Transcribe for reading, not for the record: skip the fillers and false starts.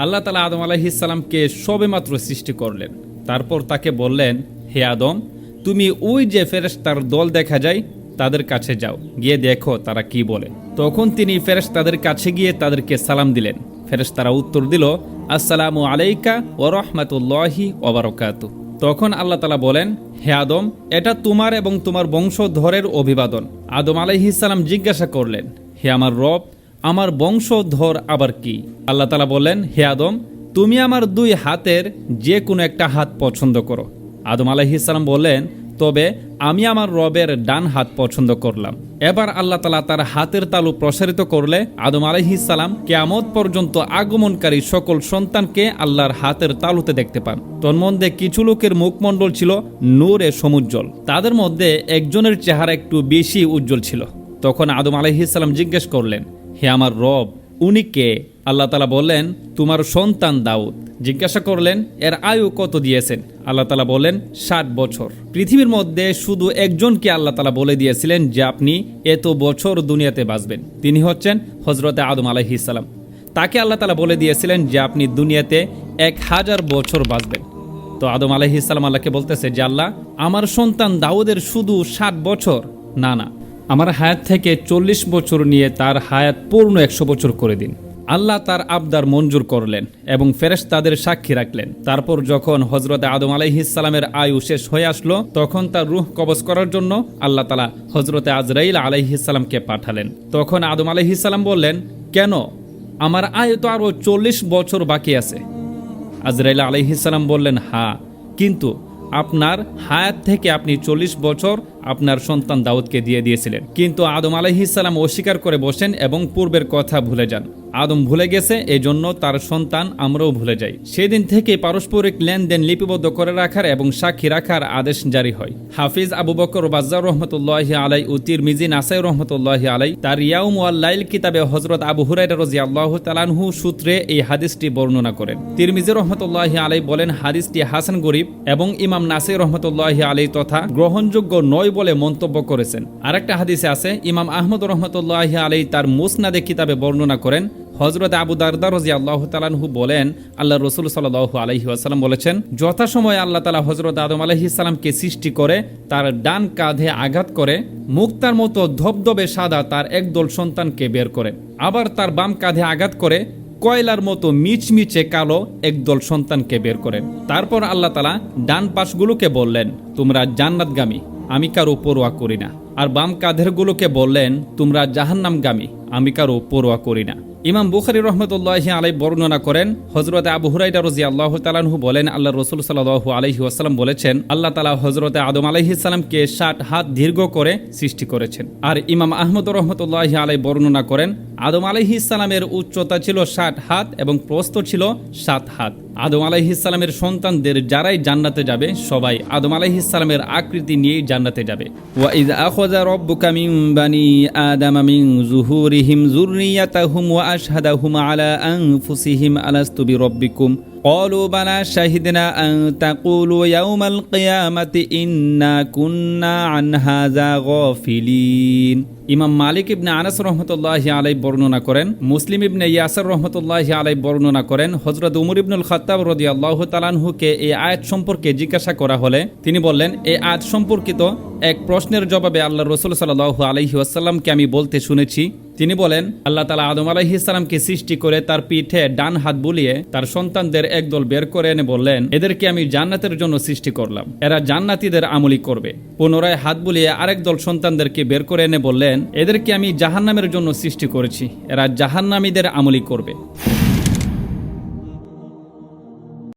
আল্লাহ তাআলা আদম আলাইহিস সালামকে সবেমাত্র সৃষ্টি করলেন। তারপর তাকে বললেন, হে আদম, তুমি ওই যে ফেরেশতার দল দেখা যায় তাদের কাছে যাও, গিয়ে দেখো তারা কি বলে। তখন তিনি ফেরেশতাদের কাছে গিয়ে তাদেরকে সালাম দিলেন। ফেরেশতারা উত্তর দিল, আসসালামু আলাইকা ওয়া রাহমাতুল্লাহি ওয়া বারাকাতুহু। তখন আল্লাহ তাআলা বলেন, হে আদম, এটা তোমার এবং তোমার বংশধরের অভিবাদন। আদম আলাইহিস সালাম জিজ্ঞাসা করলেন, হে আমার রব, আমার বংশধর আবার কি? আল্লাহ তাআলা বললেন, হে আদম, তুমি আমার দুই হাতের যে কোনো একটা হাত পছন্দ করো। আদম আলাইহিস সালাম বললেন, তবে আমি আমার রবের ডান হাত পছন্দ করলাম। এবার আল্লাহ তাআলা তার হাতের তালু প্রসারিত করলে আদম আলাইহিস সালাম কিয়ামত পর্যন্ত আগমনকারী সকল সন্তানকে আল্লাহর হাতের তালুতে দেখতে পান। তন্মধ্যে কিছু লোকের মুখমণ্ডল ছিল নূরে সমুজ্জ্বল, তাদের মধ্যে একজনের চেহারা একটু বেশি উজ্জ্বল ছিল। তখন আদম আলাইহিস সালাম জিজ্ঞেস করলেন, হে আমার রব, উনি কে? আল্লাহ তাআলা বললেন, তোমার সন্তান দাউদ। জিজ্ঞাসা করলেন, এর আয়ু কত দিয়েছেন? আল্লাহ তাআলা বললেন, 60 বছর। পৃথিবীর মধ্যে শুধু একজনকে আল্লাহ তাআলা বলে দিয়েছিলেন যে আপনি এত বছর দুনিয়াতে বাঁচবেন, তিনি হচ্ছেন হযরতে আদম আলাইহিস সালাম। তাকে আল্লাহ তাআলা বলে দিয়েছিলেন যে আপনি দুনিয়াতে 1000 বছর বাঁচবেন। তো আদম আলাইহিস সালাম আল্লাহকে বলতেছে যে আল্লাহ, আমার সন্তান দাউদের শুধু 60 বছর না, আমার হায়াত থেকে 40 বছর নিয়ে তার হায়াত পূর্ণ 100 বছর করে দিন। আল্লাহ তার আবদার মঞ্জুর করলেন এবং ফেরেশতাদের সাক্ষী রাখলেন। তারপর যখন হযরতে আদম আলাইহিস সালামের আয়ু শেষ হয়ে আসলো, তখন তার রূহ কবজ করার জন্য আল্লাহ তাআলা হযরতে আজরাইল আলাইহিস সালামকে পাঠালেন। তখন আদম আলাইহিস সালাম বললেন, কেন? আমার আয়ু তো আরো 40 বছর বাকি আছে। আজরাইল আলাইহিস সালাম বললেন, হ্যাঁ, কিন্তু আপনার হায়াত থেকে আপনি 40 বছর আপনার সন্তান দাউদকে দিয়ে দিয়েছিলেন। কিন্তু আদম আলাইহিস সালাম অস্বীকার করে বসেন এবং পূর্বের কথা ভুলে যান। আদম ভুলে গেছে, এজন্য তার সন্তান আমরাও ভুলে যাই। সেদিন থেকে পারস্পরিক লেনদেন লিপিবদ্ধ করে রাখার এবং সাক্ষী রাখার আদেশ জারি হয়। হাফিজ আবু বকর বাজ্জার রহমতুল্লাহি আলাই ও তিরমিজি নাসাই রহমতুল্লাহি আলাই তার ইয়াউম ওয়াল লাইল কিতাবে হযরত আবু হুরায়রা রাদিয়াল্লাহু তাআলা আনহু সূত্রে এই হাদিসটি বর্ণনা করেন। তিরমিজি রহমতুল্লাহি আলাই বলেন, হাদিসটি হাসান গরীব এবং ইমাম নাসাই রহমতুল্লাহি আলাই তথা গ্রহণযোগ্য নয় বলে মন্তব্য করেছেন। আরেকটা হাদিসে আছে, ইমাম আহমদ রহমতুল্লাহি আলাই তার মুসনাদে কিতাবে বর্ণনা করেন, হযরত আবু দারদা রাদিয়াল্লাহু তাআলা আনহু বলেন, আল্লাহ রাসূল সাল্লাল্লাহু আলাইহি ওয়াসাল্লাম বলেছেন, যথাসময়ে আল্লাহ তাআলা হযরত আদম আলাইহিস সালামকে সৃষ্টি করে তার ডান কাঁধে আঘাত করে মুক্তার মতো ধবধবে সাদা তার একদল সন্তানকে বের করেন। আবার তার বাম কাঁধে আঘাত করে কয়লার মতো মিচমিচে কালো একদল সন্তানকে বের করেন। তারপর আল্লাহ তাআলা ডান পাশগুলোকে বললেন, তোমরা জান্নাতগামী, আমি কারো পরোয়া করি না। আর বাম কাঁধের গুলোকে বললেন, তোমরা জাহান্নামগামী, আমি কারো পরোয়া করি না। ইমাম বুখারী রহমতুল্লাহি আলাইহি বর্ণনা করেন, হযরতে আবু হুরায়রা রাদিয়াল্লাহু তাআলা আনহু বলেন, আল্লাহ রাসূল সাল্লাল্লাহু আলাইহি ওয়াসাল্লাম বলেছেন, আল্লাহ তাআলা হযরতে আদম আলাইহিস সালামকে 60 হাত দীর্ঘ করে সৃষ্টি করেছেন। আর ইমাম আহমদ রহমতুল্লাহি আলাইহি বর্ণনা করেন, আদম আলাইহিস সালামের উচ্চতা ছিল 60 হাত এবং প্রস্থ ছিল 7 হাত। আদম আলাইহিস সালামের সন্তানদের যারাই জান্নাতে যাবে সবাই আদম আলাইহিস সালামের আকৃতি নিয়েই জান্নাতে যাবে। ওয়া ইয আখাযা রাব্বুকা মিন বানি আদামা মিন যুহুরিহিম যুররিয়াতাহুম ওয়া আশহাদাহুম আলা আনফুসিহিম আলাস্তু বিরাব্বিকুম قالوا بلى شهدنا أن تقولوا يوم القيامة إنا كنا عن هذا غافلين। ইমাম মালিক ইবনে আনাস রহমতুল্লাহি আলাইহি বর্ণনা করেন, মুসলিম ইবনে ইয়াসার রহমতুল্লাহি আলাইহি বর্ণনা করেন, হযরত উমর ইবনুল খাত্তাব রাদিয়াল্লাহু তাআলা আনহুকে এই আয়াত সম্পর্কে জিজ্ঞাসা করা হলে তিনি বললেন, এই আয়াত সম্পর্কিত এক প্রশ্নের জবাবে আল্লাহ রাসূল সাল্লাল্লাহু আলাইহি ওয়াসাল্লামকে আমি বলতে শুনেছি। তিনি বলেন, আল্লাহ তাআলা আদম আলাইহিস সালামকে সৃষ্টি করে তার পিঠে ডান হাত বুলিয়ে তার সন্তানদের একদল বের করে এনে বললেন, এদেরকে আমি জান্নাতের জন্য সৃষ্টি করলাম, এরা জান্নাতীদের আমলি করবে। পুনরায় হাত বুলিয়ে আরেক দল সন্তানদেরকে বের করে এনে বললেন, এদেরকে আমি জাহান্নামের জন্য সৃষ্টি করেছি, এরা জাহান্নামীদের আমলি করবে।